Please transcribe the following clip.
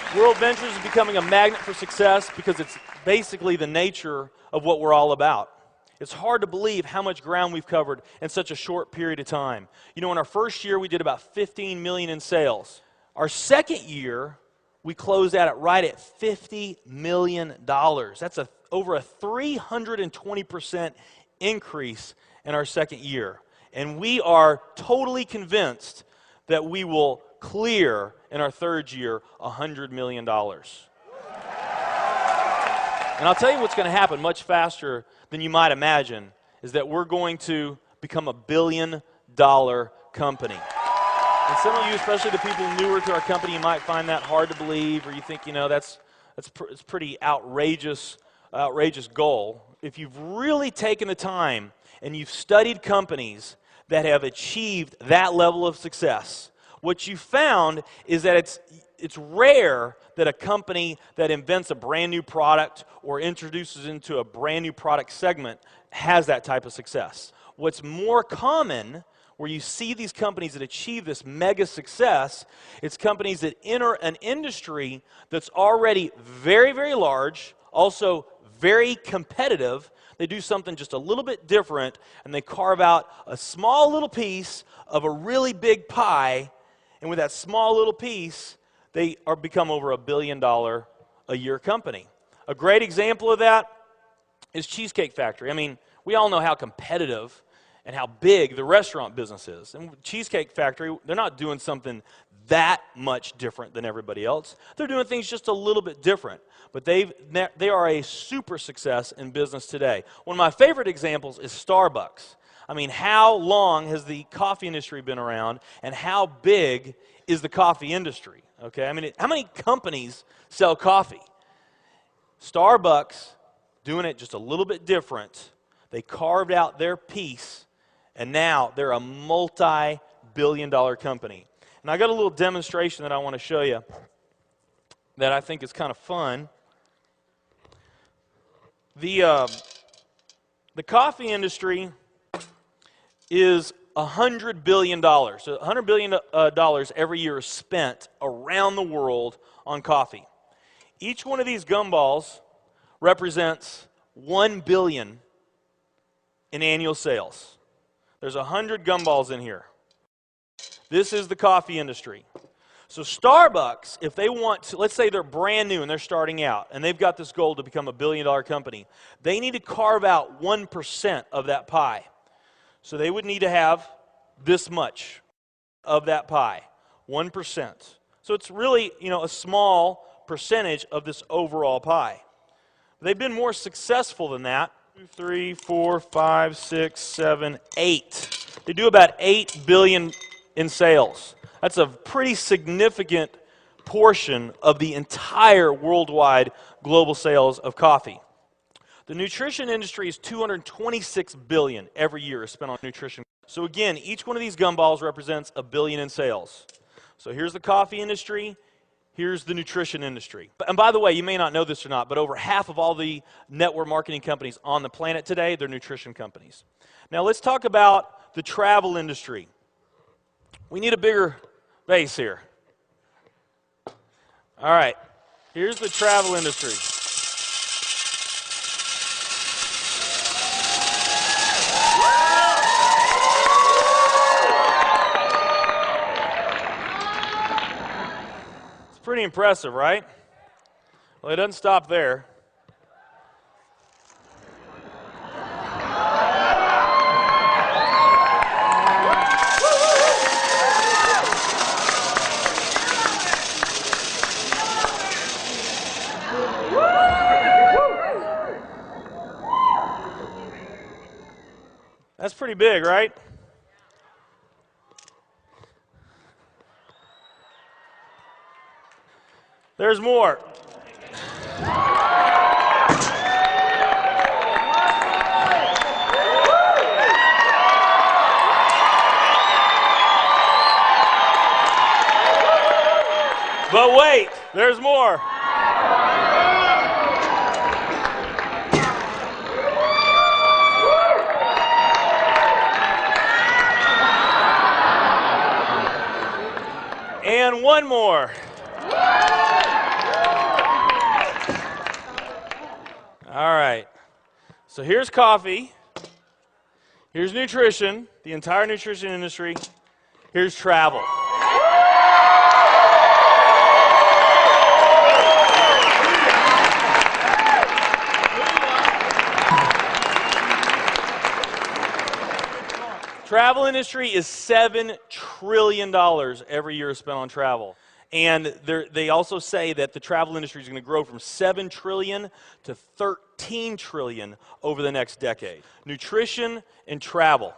WorldVentures is becoming a magnet for success because it's basically the nature of what we're all about. It's hard to believe how much ground we've covered in such a short period of time. You know, in our first year, we did about 15 million in sales. Our second year, we closed out right at $50 million. That's over a 320% increase in our second year. And we are totally convinced that we will clear in our third year $100 million. And I'll tell you what's going to happen much faster than you might imagine is that we're going to become a billion-dollar company. And some of you, especially the people newer to our company, you might find that hard to believe, or you think, you know, it's pretty outrageous goal. If you've really taken the time and you've studied companies that have achieved that level of success, what you found is that it's rare that a company that invents a brand new product or introduces into a brand new product segment has that type of success. What's more common, where you see these companies that achieve this mega success, it's companies that enter an industry that's already very, very large, also very competitive. They do something just a little bit different, and they carve out a small little piece of a really big pie, and with that small little piece, they become over $1 billion a year company. A great example of that is Cheesecake Factory. I mean, we all know how competitive and how big the restaurant business is. And Cheesecake Factory, they're not doing something that much different than everybody else. They're doing things just a little bit different. But they are a super success in business today. One of my favorite examples is Starbucks. I mean, how long has the coffee industry been around, and how big is the coffee industry? Okay, I mean, how many companies sell coffee? Starbucks, doing it just a little bit different. They carved out their piece, and now they're a multi-billion-dollar company. And I got a little demonstration that I want to show you that I think is kind of fun. The coffee industry is $100 billion. So $100 billion every year is spent around the world on coffee. Each one of these gumballs represents $1 billion in annual sales. There's 100 gumballs in here. This is the coffee industry. So Starbucks, if they want to, let's say they're brand new and they're starting out, and they've got this goal to become a billion-dollar company, they need to carve out 1% of that pie. So they would need to have this much of that pie, 1%. So it's really, you know, a small percentage of this overall pie. They've been more successful than that. 2, 3, 4, 5, 6, 7, 8. They do about $8 billion in sales. That's a pretty significant portion of the entire worldwide global sales of coffee. The nutrition industry is $226 billion every year is spent on nutrition. So again, each one of these gumballs represents $1 billion in sales. So here's the coffee industry, here's the nutrition industry. And by the way, you may not know this or not, but over half of all the network marketing companies on the planet today, they're nutrition companies. Now let's talk about the travel industry. We need a bigger base here. All right, here's the travel industry. Pretty impressive, right? Well, it doesn't stop there. That's pretty big, right? There's more. But wait, there's more. And one more. All right. So here's coffee. Here's nutrition, the entire nutrition industry. Here's travel. Travel industry is $7 trillion every year spent on travel. And they also say that the travel industry is going to grow from $7 trillion to $13 trillion over the next decade. Nutrition and travel.